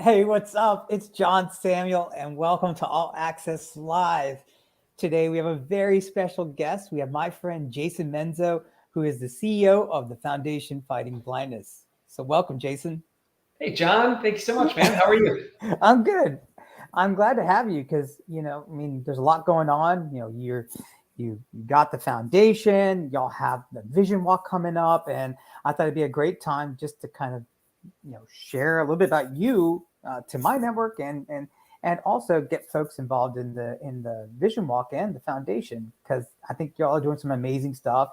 Hey, what's up? It's John Samuel, and welcome to All Access Live. Today, we have a very special guest. We have my friend Jason Menzo, who is the CEO of the Foundation Fighting Blindness. So, welcome, Jason. Hey, John, thank you so much, man. How are you? I'm good. I'm glad to have you because there's a lot going on. You got the foundation. Y'all have the vision walk coming up, and I thought it'd be a great time just to kind of share a little bit about you to my network and also get folks involved in the vision walk and the foundation because I think y'all are doing some amazing stuff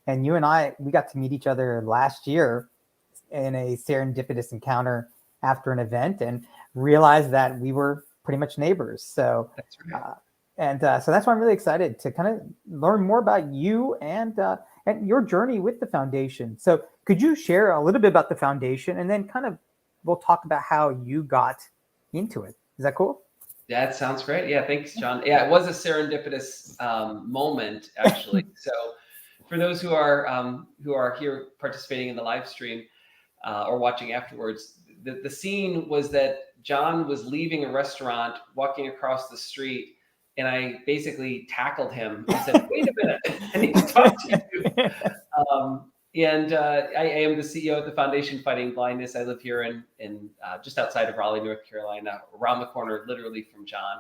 and you and I we got to meet each other last year in a serendipitous encounter after an event and realized that we were pretty much neighbors. So That's right. so that's why I'm really excited to kind of learn more about you and your journey with the foundation. So could you share a little bit about the foundation and then kind of we'll talk about how you got into it? Is that cool? That sounds great. Yeah, thanks, John. Yeah, it was a serendipitous moment, actually. So, for those who are here participating in the live stream or watching afterwards, the scene was that John was leaving a restaurant, walking across the street, and I basically tackled him and said, "Wait a minute, I need to talk to you." I am the CEO of the Foundation Fighting Blindness. I live here in just outside of Raleigh, North Carolina, around the corner, literally from John.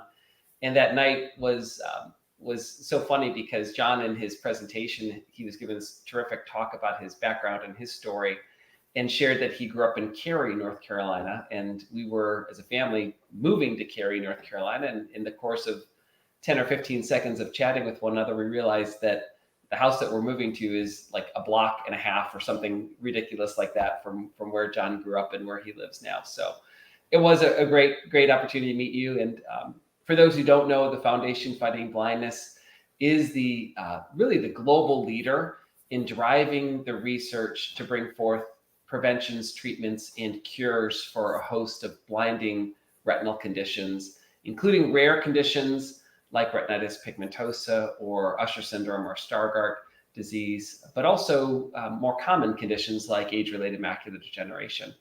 And that night was so funny because John, in his presentation, he was giving this terrific talk about his background and his story, and shared that he grew up in Cary, North Carolina, and we were, as a family, moving to Cary, North Carolina. And in the course of 10 or 15 seconds of chatting with one another, we realized that the house that we're moving to is like a block and a half or something ridiculous like that from where John grew up and where he lives now. So it was a great opportunity to meet you. And for those who don't know, the Foundation Fighting Blindness is the really the global leader in driving the research to bring forth preventions, treatments, and cures for a host of blinding retinal conditions, including rare conditions like retinitis pigmentosa or Usher syndrome or Stargardt disease, but also more common conditions like age-related macular degeneration.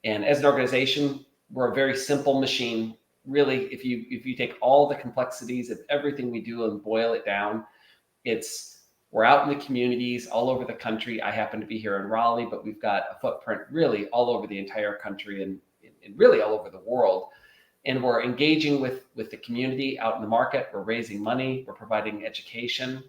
And as an organization, we're a very simple machine. Really, if you take all the complexities of everything we do and boil it down, we're out in the communities all over the country. I happen to be here in Raleigh, but we've got a footprint really all over the entire country and really all over the world. And we're engaging with the community out in the market. We're raising money. We're providing education.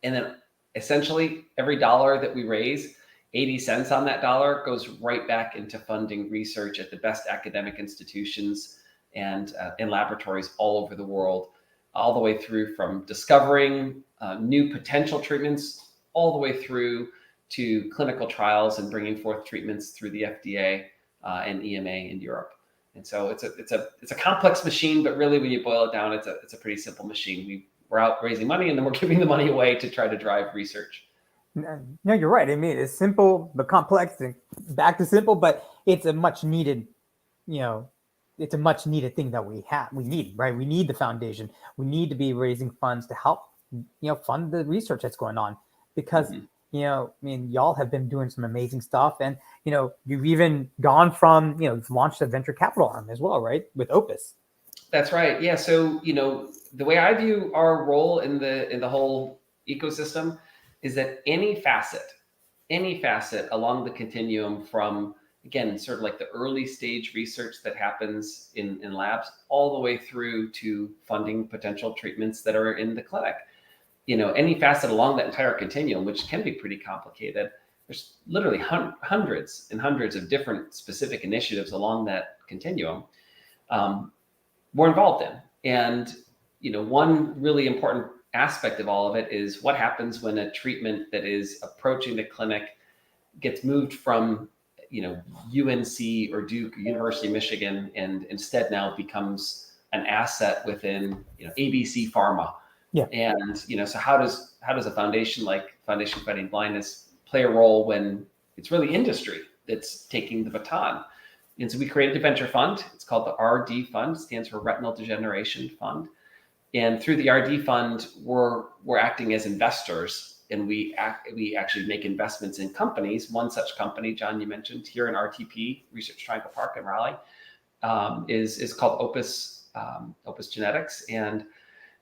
And then essentially every dollar that we raise, 80 cents on that dollar goes right back into funding research at the best academic institutions and laboratories all over the world, all the way through from discovering new potential treatments all the way through to clinical trials and bringing forth treatments through the FDA and EMA in Europe. And so it's a complex machine, but really when you boil it down, it's a pretty simple machine. We're out raising money and then we're giving the money away to try to drive research. No, you're right. I mean, it's simple but complex and back to simple, but it's a much needed, you know, it's a much needed thing that we need, right? We need the foundation. We need to be raising funds to help, fund the research that's going on because, y'all have been doing some amazing stuff. And, you've even gone from, you've launched a venture capital arm as well, right? With Opus. That's right. Yeah. So, the way I view our role in the whole ecosystem is that any facet along the continuum from, again, sort of like the early stage research that happens in labs all the way through to funding potential treatments that are in the clinic. Any facet along that entire continuum, which can be pretty complicated. There's literally hundreds and hundreds of different specific initiatives along that continuum we're involved in. And, one really important aspect of all of it is what happens when a treatment that is approaching the clinic gets moved from, UNC or Duke, or University of Michigan, and instead now becomes an asset within, ABC Pharma. Yeah. And, so how does a foundation like Foundation Fighting Blindness play a role when it's really industry that's taking the baton? And so we created a venture fund. It's called the RD Fund, stands for Retinal Degeneration Fund. And through the RD Fund, we're acting as investors, and we actually make investments in companies. One such company, John, you mentioned here in RTP, Research Triangle Park in Raleigh, is called Opus, Opus Genetics. And,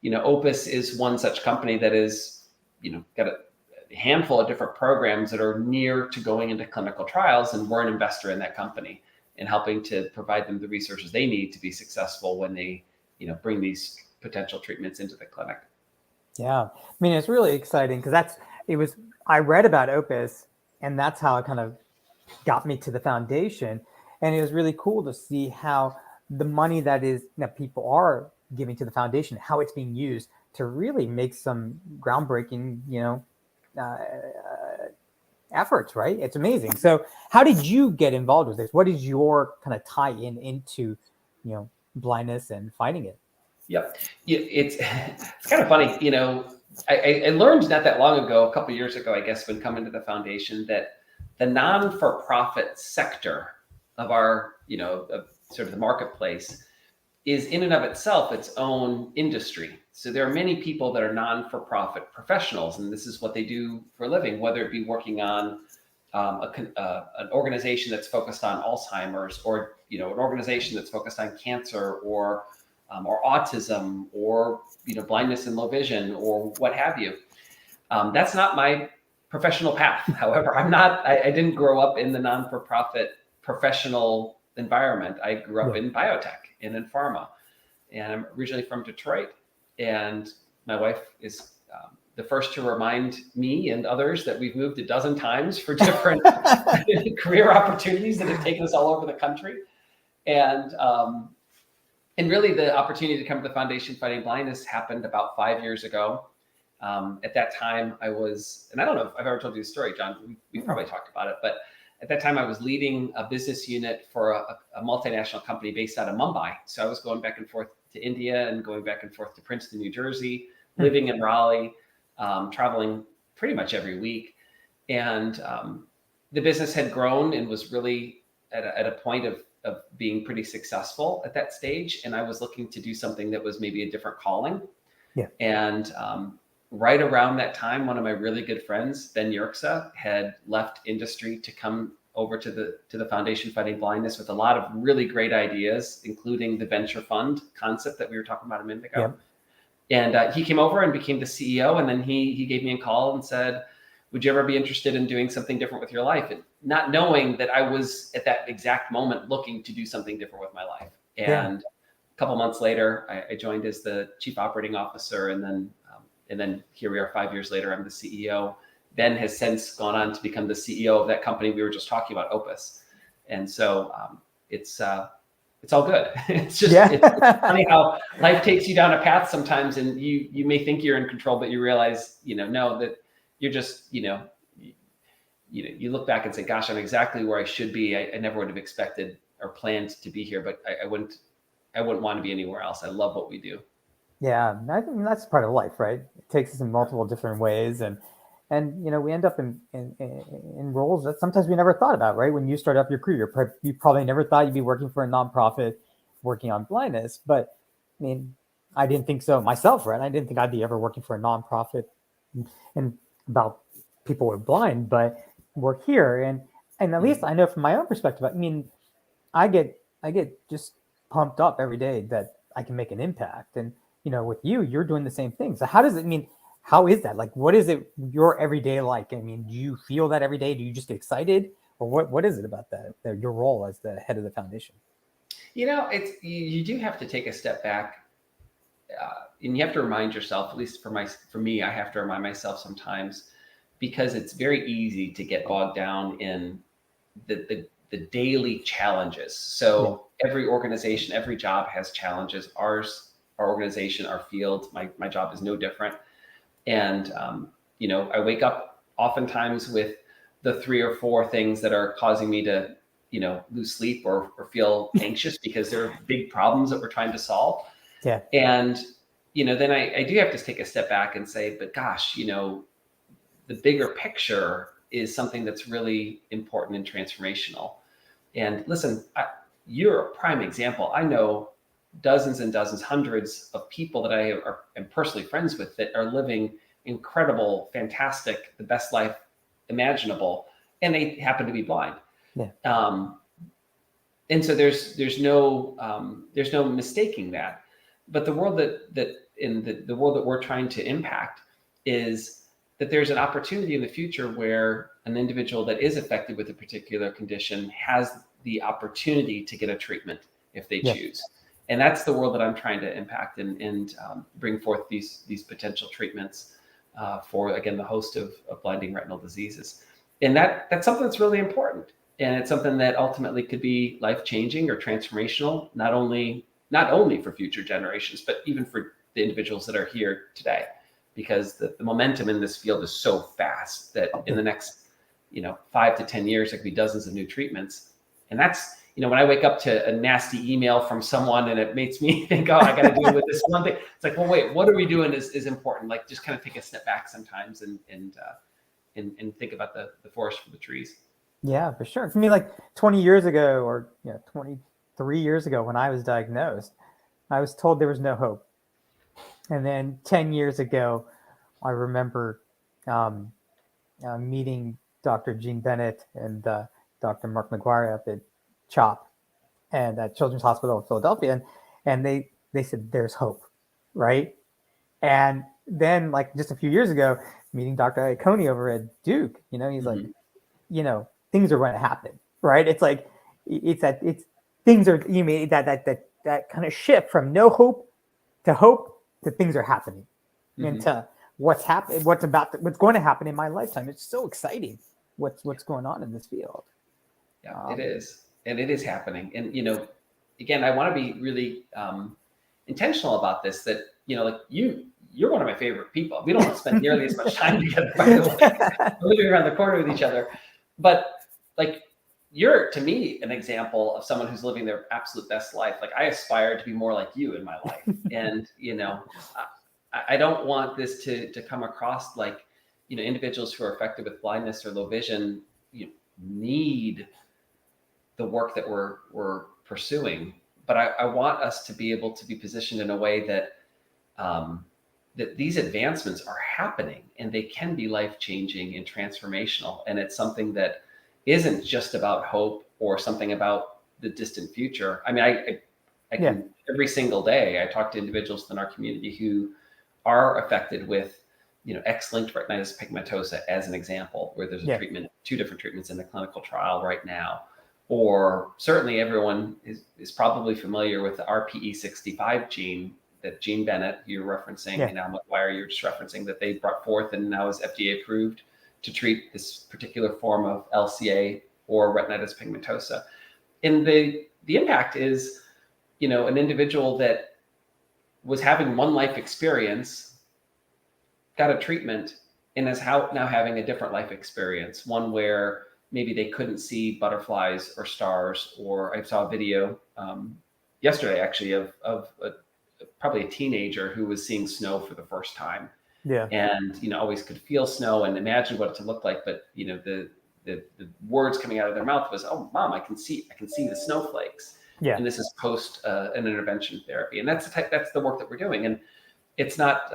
Opus is one such company that is, got a handful of different programs that are near to going into clinical trials. And we're an investor in that company and helping to provide them the resources they need to be successful when they, bring these potential treatments into the clinic. Yeah. I mean, it's really exciting because I read about Opus, and that's how it kind of got me to the foundation. And it was really cool to see how the money that people are giving to the foundation, how it's being used to really make some groundbreaking, uh, efforts, right? It's amazing. So how did you get involved with this? What is your kind of tie into, blindness and fighting it? Yep. It's kind of funny, I learned not that long ago, a couple of years ago, I guess, when coming to the foundation, that the non-for-profit sector of our, of sort of the marketplace is in and of itself its own industry. So there are many people that are non-for-profit professionals, and this is what they do for a living, whether it be working on an organization that's focused on Alzheimer's, or an organization that's focused on cancer, or autism, or blindness and low vision, or what have you. That's not my professional path. However, I didn't grow up in the non-for-profit professional environment. I grew up in biotech and in pharma, and I'm originally from Detroit. And my wife is the first to remind me and others that we've moved a dozen times for different career opportunities that have taken us all over the country. And really, the opportunity to come to the Foundation Fighting Blindness happened about 5 years ago. At that time, I was, and I don't know if I've ever told you the story, John. We probably talked about it, but at that time, I was leading a business unit for a multinational company based out of Mumbai. So I was going back and forth to India and going back and forth to Princeton, New Jersey, living in Raleigh, traveling pretty much every week. And the business had grown and was really at a point of being pretty successful at that stage. And I was looking to do something that was maybe a different calling. Yeah. And right around that time, one of my really good friends, Ben Yerxa, had left industry to come over to the Foundation Fighting Blindness with a lot of really great ideas, including the venture fund concept that we were talking about a minute ago. Yeah. And he came over and became the CEO. And then he gave me a call and said, would you ever be interested in doing something different with your life? And not knowing that I was at that exact moment looking to do something different with my life. And a couple months later, I joined as the chief operating officer. And then here we are 5 years later, I'm the CEO. Ben has since gone on to become the CEO of that company we were just talking about, Opus. And so it's all good. It's just it's funny how life takes you down a path sometimes, and you may think you're in control, but you realize, no, that you're just, you look back and say, gosh, I'm exactly where I should be. I never would have expected or planned to be here, but I wouldn't want to be anywhere else. I love what we do. Yeah, I think that's part of life, right? It takes us in multiple different ways, and we end up in roles that sometimes we never thought about, right? When you start up your career, you probably never thought you'd be working for a nonprofit, working on blindness. But I mean, I didn't think so myself, right? I didn't think I'd be ever working for a nonprofit and about people who are blind, but we're here, and at least I know from my own perspective. I mean, I get just pumped up every day that I can make an impact, and with you're doing the same thing. So how does it mean? How is that? Like, what is it your everyday like? I mean, do you feel that every day? Do you just get excited, or what is it about that your role as the head of the foundation? It's you do have to take a step back, and you have to remind yourself. At least for me, I have to remind myself sometimes, because it's very easy to get bogged down in the daily challenges. So every organization, every job has challenges. Our organization, our field, my job is no different. And, I wake up oftentimes with the 3 or 4 things that are causing me to, lose sleep or feel anxious because they're big problems that we're trying to solve. Yeah. And, then I do have to take a step back and say, but gosh, the bigger picture is something that's really important and transformational. And listen, you're a prime example. I know dozens and dozens, hundreds of people that I am personally friends with that are living incredible, fantastic, the best life imaginable, and they happen to be blind. Yeah. And so there's no mistaking that. But the world the world that we're trying to impact is that there's an opportunity in the future where an individual that is affected with a particular condition has the opportunity to get a treatment if they Yeah. choose. And that's the world that I'm trying to impact and bring forth these potential treatments for, again, the host of blinding retinal diseases. And that's something that's really important. And it's something that ultimately could be life-changing or transformational, not only for future generations, but even for the individuals that are here today. Because the momentum in this field is so fast that in the next 5 to 10 years, there could be dozens of new treatments. And that's, when I wake up to a nasty email from someone and it makes me think, oh, I got to deal with this one thing. It's like, well, wait, what are we doing is important. Like, just kind of take a step back sometimes and think about the forest for the trees. Yeah, for sure. For me, like 20 years ago or 23 years ago when I was diagnosed, I was told there was no hope. And then 10 years ago, I remember meeting Dr. Jean Bennett and Dr. Mark McGuire up at CHOP and at Children's Hospital of Philadelphia. And they said, there's hope, right? And then, like, just a few years ago, meeting Dr. Iacone over at Duke, he's like, things are going to happen, right? It's like, things are, you mean that kind of shift from no hope to things are happening, and to what's going to happen in my lifetime. It's so exciting what's going on in this field. Yeah, it is. And it is happening. And, again, I want to be really intentional about this, that, like you're one of my favorite people. We don't spend nearly as much time together, by the way. We're living around the corner with each other. But, like, you're, to me, an example of someone who's living their absolute best life. Like, I aspire to be more like you in my life. And, I don't want this to come across like, individuals who are affected with blindness or low vision, need the work that we're pursuing. But I want us to be able to be positioned in a way that that these advancements are happening and they can be life-changing and transformational. And it's something that isn't just about hope or something about the distant future. I mean, I can, every single day, I talk to individuals in our community who are affected with, X-linked retinitis pigmentosa as an example, where there's a treatment, 2 different treatments in the clinical trial right now. Or certainly everyone is probably familiar with the RPE65 gene that Jean Bennett you're referencing, and now McGuire you're just referencing, that they brought forth and now is FDA approved to treat this particular form of LCA or retinitis pigmentosa. And the impact is, an individual that was having one life experience, got a treatment, and is now having a different life experience, one where maybe they couldn't see butterflies or stars. Or I saw a video yesterday, actually, of probably a teenager who was seeing snow for the first time. Yeah. And, always could feel snow and imagine what it to look like. But, the words coming out of their mouth was, "Oh, Mom, I can see the snowflakes." Yeah. And this is post an intervention therapy. And that's the work that we're doing. And it's not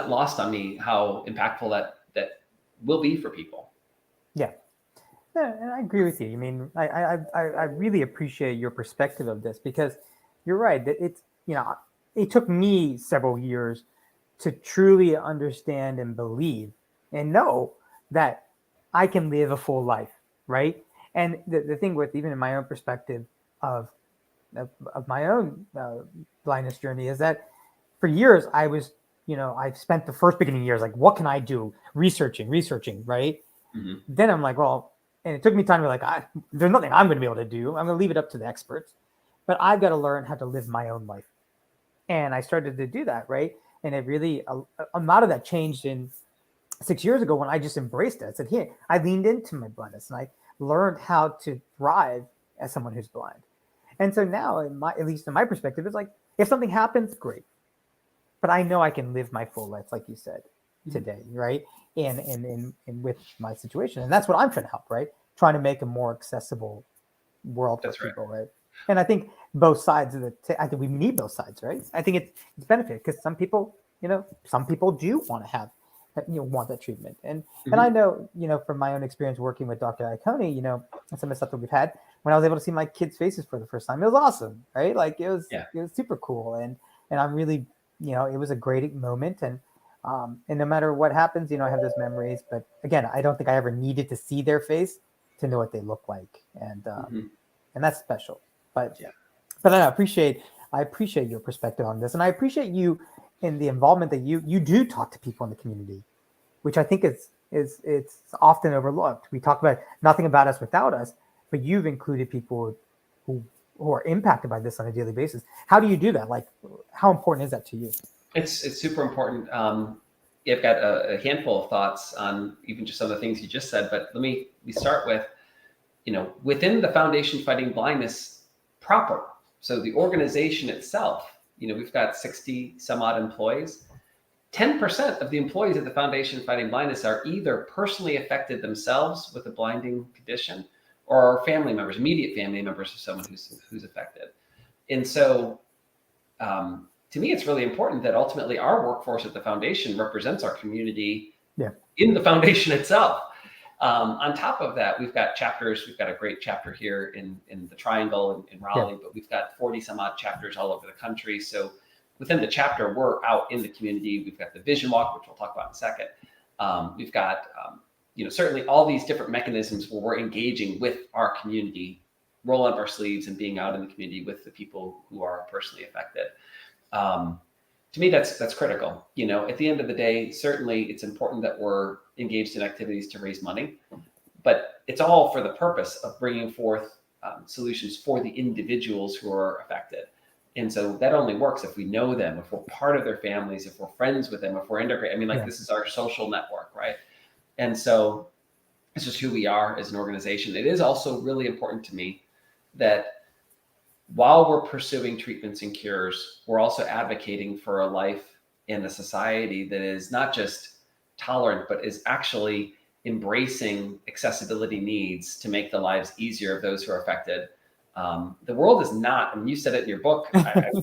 lost on me how impactful that will be for people. Yeah, and I agree with you. I mean, I really appreciate your perspective of this, because you're right that it's, it took me several years to truly understand and believe and know that I can live a full life, right? And the thing with, even in my own perspective of my own blindness journey, is that for years I was, I've spent the first beginning years like, what can I do? Researching, right? Mm-hmm. Then I'm like, well, and it took me time to be like, there's nothing I'm going to be able to do. I'm going to leave it up to the experts, but I've got to learn how to live my own life. And I started to do that, right? And it really, a lot of that changed in 6 years ago when I just embraced it. I said, here, I leaned into my blindness and I learned how to thrive as someone who's blind. And so now, at least in my perspective, it's like, if something happens, great. But I know I can live my full life, like you said today, right? And with my situation. And that's what I'm trying to help, right? Trying to make a more accessible world for people, right? And I think both sides of I think we need both sides, right? I think it's benefit, because some people do want to have, want that treatment. And I know, from my own experience working with Dr. Iacone, and some of the stuff that we've had, when I was able to see my kids' faces for the first time. It was awesome, right? Like it was super cool, and I'm really, it was a great moment, and no matter what happens, I have those memories. But again, I don't think I ever needed to see their face to know what they look like, and that's special. But I appreciate your perspective on this, and I appreciate you in the involvement that you do talk to people in the community, which I think is it's often overlooked. We talk about nothing about us without us, but you've included people who are impacted by this on a daily basis. How do you do that? Like, how important is that to you? It's super important. I've got a handful of thoughts on even just some of the things you just said, but we start with, within the Foundation Fighting Blindness proper. So the organization itself, we've got 60 some odd employees. 10% of the employees at the Foundation Fighting Blindness are either personally affected themselves with a blinding condition or are family members, immediate family members of someone who's affected. And so, to me, it's really important that ultimately our workforce at the foundation represents our community in the foundation itself. On top of that, we've got chapters. We've got a great chapter here in the Triangle in Raleigh, but we've got 40 some odd chapters all over the country. So within the chapter, we're out in the community. We've got the Vision Walk, which we'll talk about in a second. We've got, certainly all these different mechanisms where we're engaging with our community, rolling up our sleeves and being out in the community with the people who are personally affected. To me, that's critical. At the end of the day, certainly it's important that we're engaged in activities to raise money, but it's all for the purpose of bringing forth solutions for the individuals who are affected. And so that only works if we know them, if we're part of their families, if we're friends with them, if we're integrated. This is our social network, right? And so it's just who we are as an organization. It is also really important to me that while we're pursuing treatments and cures, we're also advocating for a life in a society that is not just tolerant, but is actually embracing accessibility needs to make the lives easier of those who are affected. The world is not, you said it in your book, I've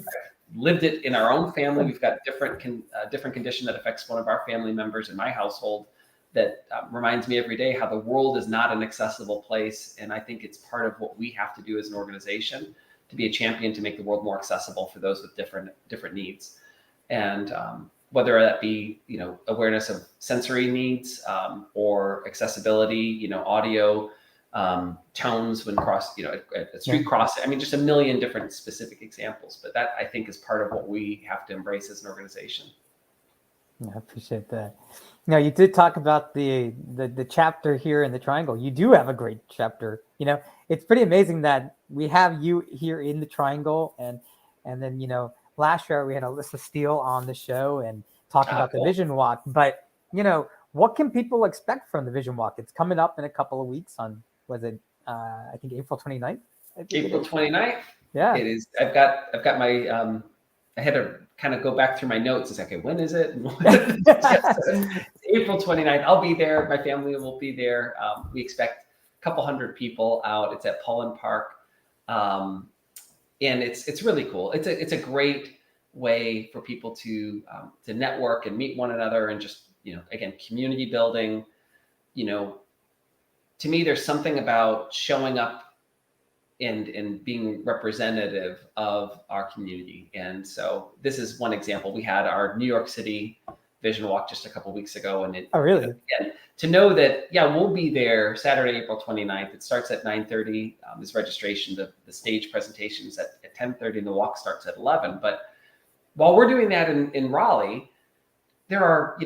lived it in our own family. We've got different condition that affects one of our family members in my household that reminds me every day how the world is not an accessible place. And I think it's part of what we have to do as an organization to be a champion to make the world more accessible for those with different needs. And whether that be, awareness of sensory needs or accessibility, audio, tones when cross, at street crossing. Just a million different specific examples, but that I think is part of what we have to embrace as an organization. I appreciate that. You did talk about the chapter here in the Triangle. You do have a great chapter. It's pretty amazing that we have you here in the Triangle, and then last year we had Alyssa Steele on the show and talking about the Vision Walk. But what can people expect from the Vision Walk? It's coming up in a couple of weeks on, was it I think April 29th? April 29th. Yeah. It is. I've got my I had to kind of go back through my notes. It's like, okay, when is it? April 29th. I'll be there. My family will be there. We expect a couple hundred people out. It's at Pullen Park. And it's really cool. It's a great way for people to network and meet one another and just, again, community building. To me, there's something about showing up and being representative of our community. And so this is one example. We had our New York City Vision Walk just a couple of weeks ago. And really? Again, to know that, we'll be there Saturday, April 29th. It starts at 9:30. This registration, the stage presentation is at 10:30 and the walk starts at 11. But while we're doing that in Raleigh, there are,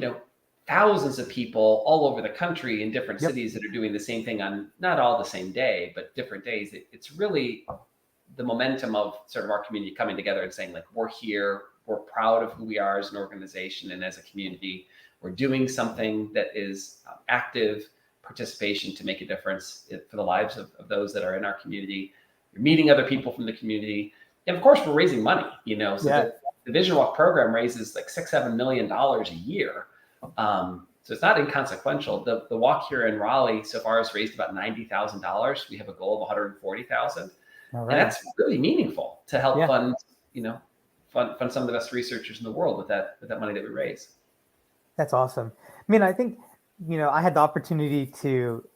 thousands of people all over the country in different cities that are doing the same thing on not all the same day, but different days. It's really the momentum of sort of our community coming together and saying, like, we're here, we're proud of who we are as an organization and as a community. We're doing something that is active participation to make a difference for the lives of those that are in our community. You're meeting other people from the community. And of course, we're raising money, so the Vision Walk program raises like $6-7 million a year. So it's not inconsequential. The walk here in Raleigh so far has raised about $90,000. We have a goal of $140,000. And that's really meaningful to help fund some of the best researchers in the world with that money that we raise. That's awesome. I think, I had the opportunity to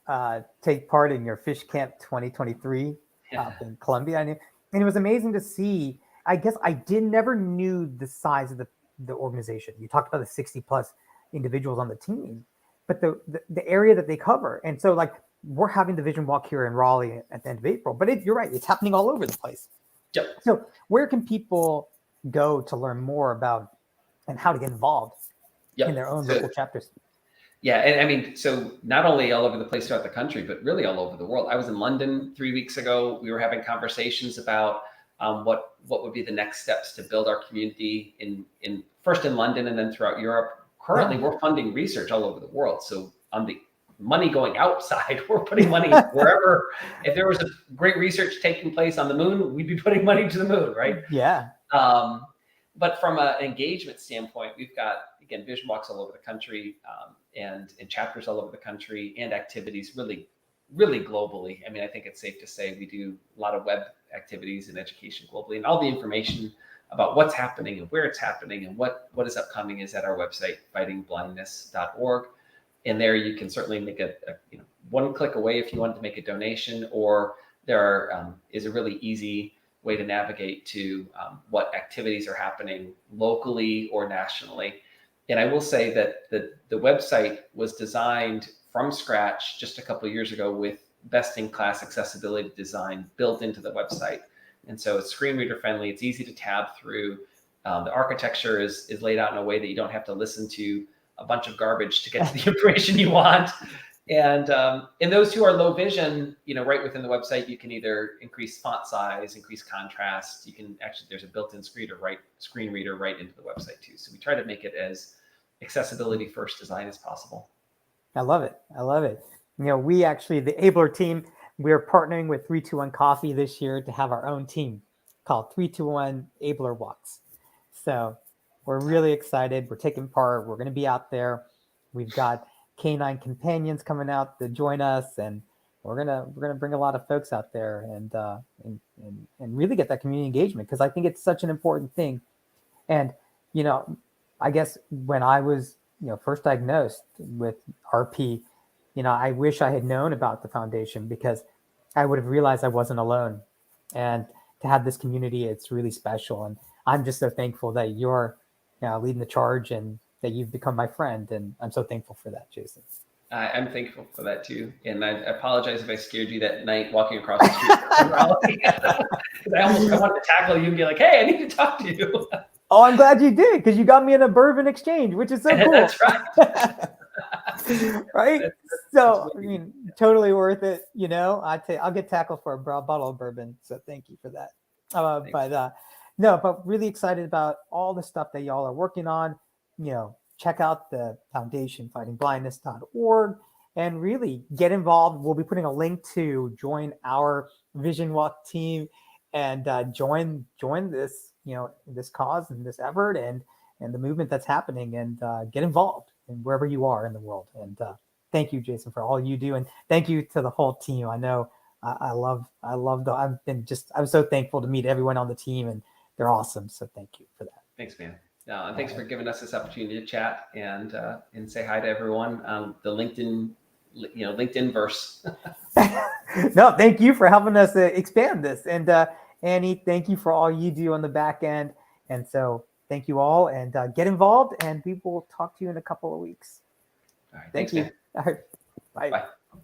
take part in your Fish Camp 2023 Yeah. up in Colombia. And it was amazing to see. I guess I never knew the size of the organization. You talked about the 60 plus individuals on the team, but the area that they cover. And so like we're having the vision walk here in Raleigh at the end of April, but you're right, it's happening all over the place. Yep. So where can people go to learn more about and how to get involved in their own local chapters? Yeah, and I mean, so not only all over the place throughout the country, but really all over the world. I was in London 3 weeks ago. We were having conversations about what would be the next steps to build our community in first in London and then throughout Europe. Currently, we're funding research all over the world. So on the money going outside, we're putting money wherever. If there was a great research taking place on the moon, we'd be putting money to the moon, right? Yeah. But from an engagement standpoint, we've got, again, vision walks all over the country and chapters all over the country and activities really globally. I mean, I think it's safe to say we do a lot of web activities and education globally, and all the information about what's happening and where it's happening and what is upcoming is at our website, fightingblindness.org. And there you can certainly make a one click away if you want to make a donation, or there is a really easy way to navigate to what activities are happening locally or nationally. And I will say that the website was designed from scratch just a couple of years ago with best-in-class accessibility design built into the website. And so it's screen reader friendly. It's easy to tab through. The architecture is laid out in a way that you don't have to listen to a bunch of garbage to get to the information you want. And those who are low vision, right within the website, you can either increase font size, increase contrast. You can actually, there's a built-in screen reader right into the website too. So we try to make it as accessibility first design as possible. I love it. I love it. We actually, the Abler team, we're partnering with 321 Coffee this year to have our own team called 321 Abler Walks. So we're really excited. We're taking part. We're going to be out there. We've got canine companions coming out to join us, and we're gonna bring a lot of folks out there and really get that community engagement, because I think it's such an important thing. And I guess when I was first diagnosed with RP, I wish I had known about the foundation, because I would have realized I wasn't alone. And to have this community, it's really special. And I'm just so thankful that you're leading the charge and that you've become my friend. And I'm so thankful for that, Jason. I'm thankful for that too. And I apologize if I scared you that night walking across the street. I wanted to tackle you and be like, hey, I need to talk to you. Oh, I'm glad you did, because you got me in a bourbon exchange, which is so cool. That's right. Right? So, I mean, totally worth it. I'll get tackled for a bottle of bourbon. So thank you for that. But really excited about all the stuff that y'all are working on. Check out the Foundation Fighting Blindness.org and really get involved. We'll be putting a link to join our Vision Walk team and join this, this cause and this effort and the movement that's happening, and get involved in wherever you are in the world. And thank you, Jason, for all you do. And thank you to the whole team. I know I love I'm so thankful to meet everyone on the team, and they're awesome. So thank you for that. Thanks, man. And thanks for giving us this opportunity to chat and say hi to everyone. The LinkedIn verse. No, thank you for helping us expand this. And Annie, thank you for all you do on the back end. And so thank you all, and get involved, and we will talk to you in a couple of weeks. All right, Thank thanks, you. man. All right. Bye. Bye.